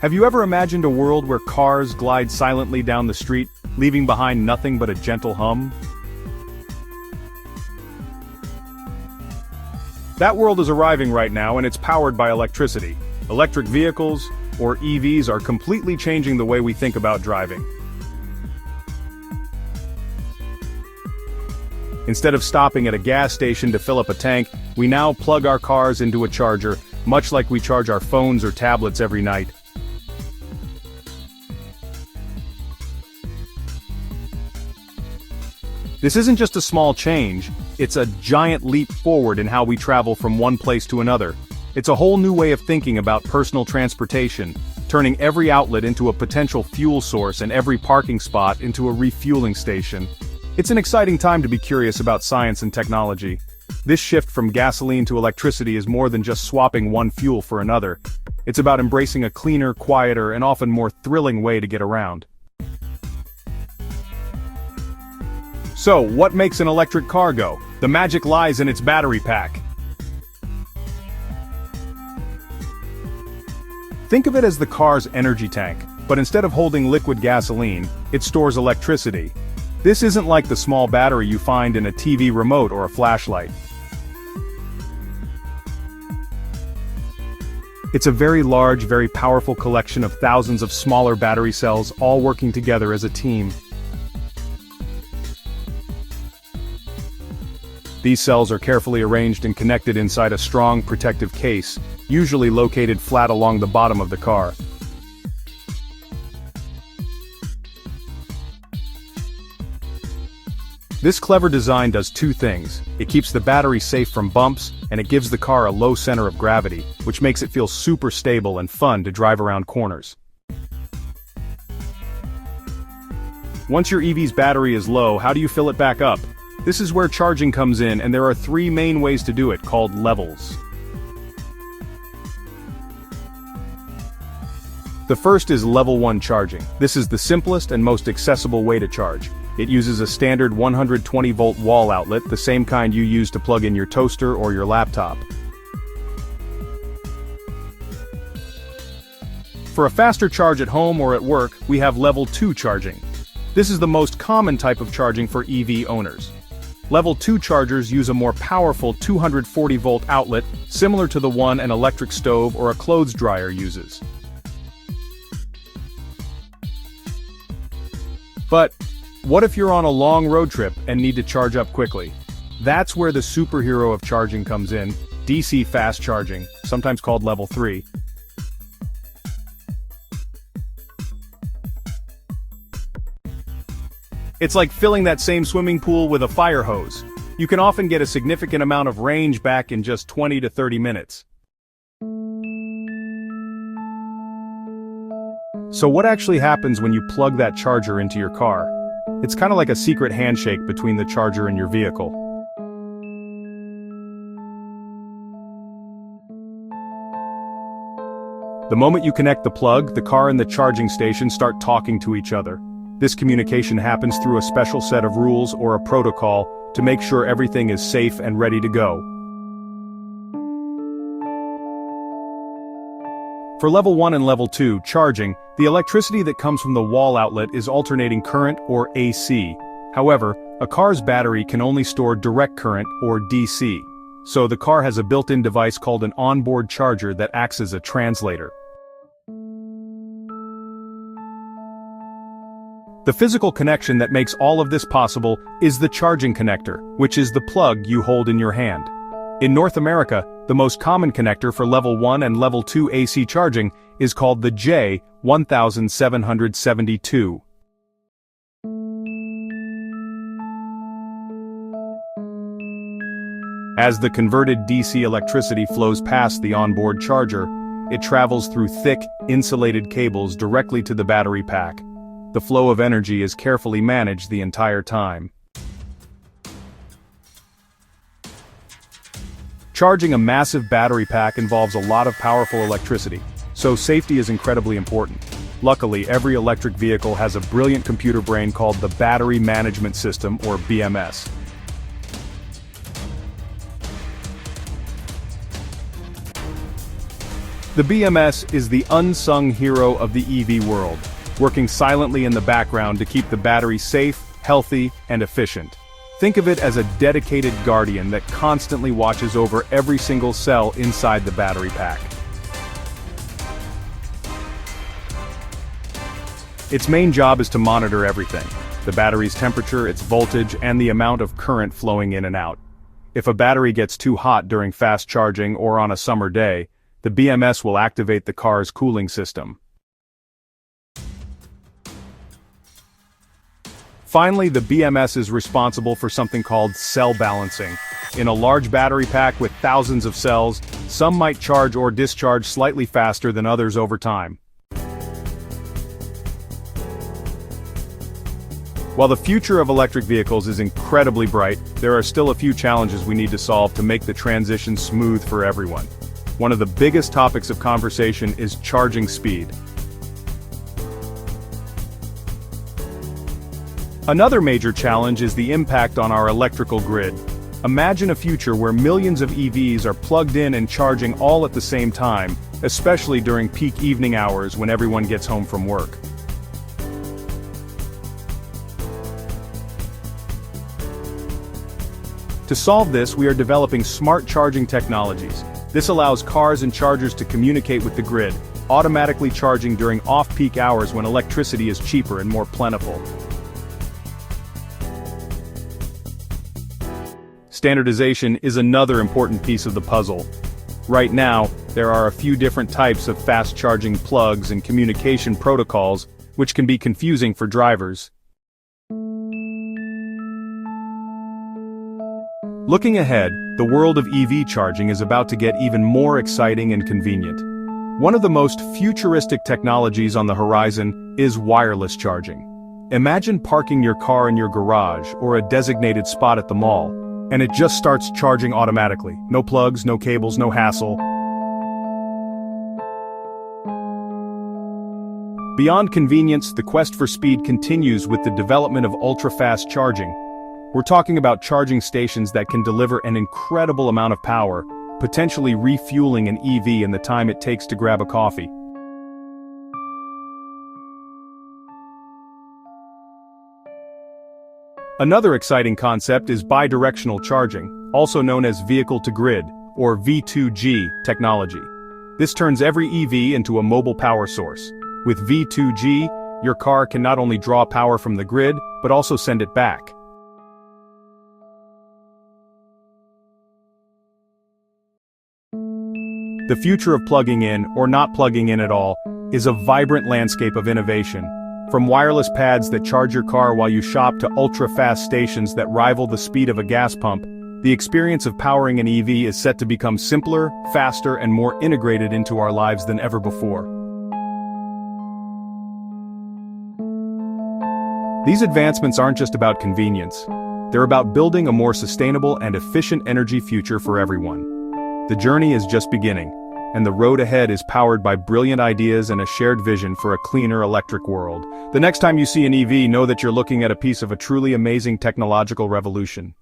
Have you ever imagined a world where cars glide silently down the street, leaving behind nothing but a gentle hum? That world is arriving right now, and it's powered by electricity. Electric vehicles, or EVs, are completely changing the way we think about driving. Instead of stopping at a gas station to fill up a tank, we now plug our cars into a charger, much like we charge our phones or tablets every night. This isn't just a small change, it's a giant leap forward in how we travel from one place to another. It's a whole new way of thinking about personal transportation, turning every outlet into a potential fuel source and every parking spot into a refueling station. It's an exciting time to be curious about science and technology. This shift from gasoline to electricity is more than just swapping one fuel for another. It's about embracing a cleaner, quieter, and often more thrilling way to get around. So, what makes an electric car go? The magic lies in its battery pack. Think of it as the car's energy tank, but instead of holding liquid gasoline, it stores electricity. This isn't like the small battery you find in a TV remote or a flashlight. It's a very large, very powerful collection of thousands of smaller battery cells all working together as a team. These cells are carefully arranged and connected inside a strong, protective case, usually located flat along the bottom of the car. This clever design does two things. It keeps the battery safe from bumps, and it gives the car a low center of gravity, which makes it feel super stable and fun to drive around corners. Once your EV's battery is low, how do you fill it back up? This is where charging comes in, and there are three main ways to do it, called levels. The first is level 1 charging. This is the simplest and most accessible way to charge. It uses a standard 120-volt wall outlet, the same kind you use to plug in your toaster or your laptop. For a faster charge at home or at work, we have level 2 charging. This is the most common type of charging for EV owners. Level 2 chargers use a more powerful 240-volt outlet, similar to the one an electric stove or a clothes dryer uses. But what if you're on a long road trip and need to charge up quickly? That's where the superhero of charging comes in, DC fast charging, sometimes called level 3. It's like filling that same swimming pool with a fire hose. You can often get a significant amount of range back in just 20 to 30 minutes. So what actually happens when you plug that charger into your car? It's kind of like a secret handshake between the charger and your vehicle. The moment you connect the plug, the car and the charging station start talking to each other. This communication happens through a special set of rules or a protocol to make sure everything is safe and ready to go. For level 1 and level 2 charging, the electricity that comes from the wall outlet is alternating current or AC. However, a car's battery can only store direct current or DC. So the car has a built-in device called an onboard charger that acts as a translator. The physical connection that makes all of this possible is the charging connector, which is the plug you hold in your hand. In North America, the most common connector for level 1 and level 2 AC charging is called the J1772. As the converted DC electricity flows past the onboard charger, it travels through thick, insulated cables directly to the battery pack. The flow of energy is carefully managed the entire time. Charging a massive battery pack involves a lot of powerful electricity, so safety is incredibly important. Luckily, every electric vehicle has a brilliant computer brain called the Battery Management System, or BMS. The BMS is the unsung hero of the EV world, working silently in the background to keep the battery safe, healthy, and efficient. Think of it as a dedicated guardian that constantly watches over every single cell inside the battery pack. Its main job is to monitor everything: the battery's temperature, its voltage, and the amount of current flowing in and out. If a battery gets too hot during fast charging or on a summer day, the BMS will activate the car's cooling system. Finally, the BMS is responsible for something called cell balancing. In a large battery pack with thousands of cells, some might charge or discharge slightly faster than others over time. While the future of electric vehicles is incredibly bright, there are still a few challenges we need to solve to make the transition smooth for everyone. One of the biggest topics of conversation is charging speed. Another major challenge is the impact on our electrical grid. Imagine a future where millions of EVs are plugged in and charging all at the same time, especially during peak evening hours when everyone gets home from work. To solve this, we are developing smart charging technologies. This allows cars and chargers to communicate with the grid, automatically charging during off-peak hours when electricity is cheaper and more plentiful. Standardization is another important piece of the puzzle. Right now, there are a few different types of fast-charging plugs and communication protocols, which can be confusing for drivers. Looking ahead, the world of EV charging is about to get even more exciting and convenient. One of the most futuristic technologies on the horizon is wireless charging. Imagine parking your car in your garage or a designated spot at the mall, and it just starts charging automatically. No plugs, no cables, no hassle. Beyond convenience, the quest for speed continues with the development of ultra-fast charging. We're talking about charging stations that can deliver an incredible amount of power, potentially refueling an EV in the time it takes to grab a coffee. Another exciting concept is bidirectional charging, also known as vehicle-to-grid, or V2G, technology. This turns every EV into a mobile power source. With V2G, your car can not only draw power from the grid, but also send it back. The future of plugging in, or not plugging in at all, is a vibrant landscape of innovation. From wireless pads that charge your car while you shop to ultra-fast stations that rival the speed of a gas pump, the experience of powering an EV is set to become simpler, faster, and more integrated into our lives than ever before. These advancements aren't just about convenience. They're about building a more sustainable and efficient energy future for everyone. The journey is just beginning, and the road ahead is powered by brilliant ideas and a shared vision for a cleaner electric world. The next time you see an EV, know that you're looking at a piece of a truly amazing technological revolution.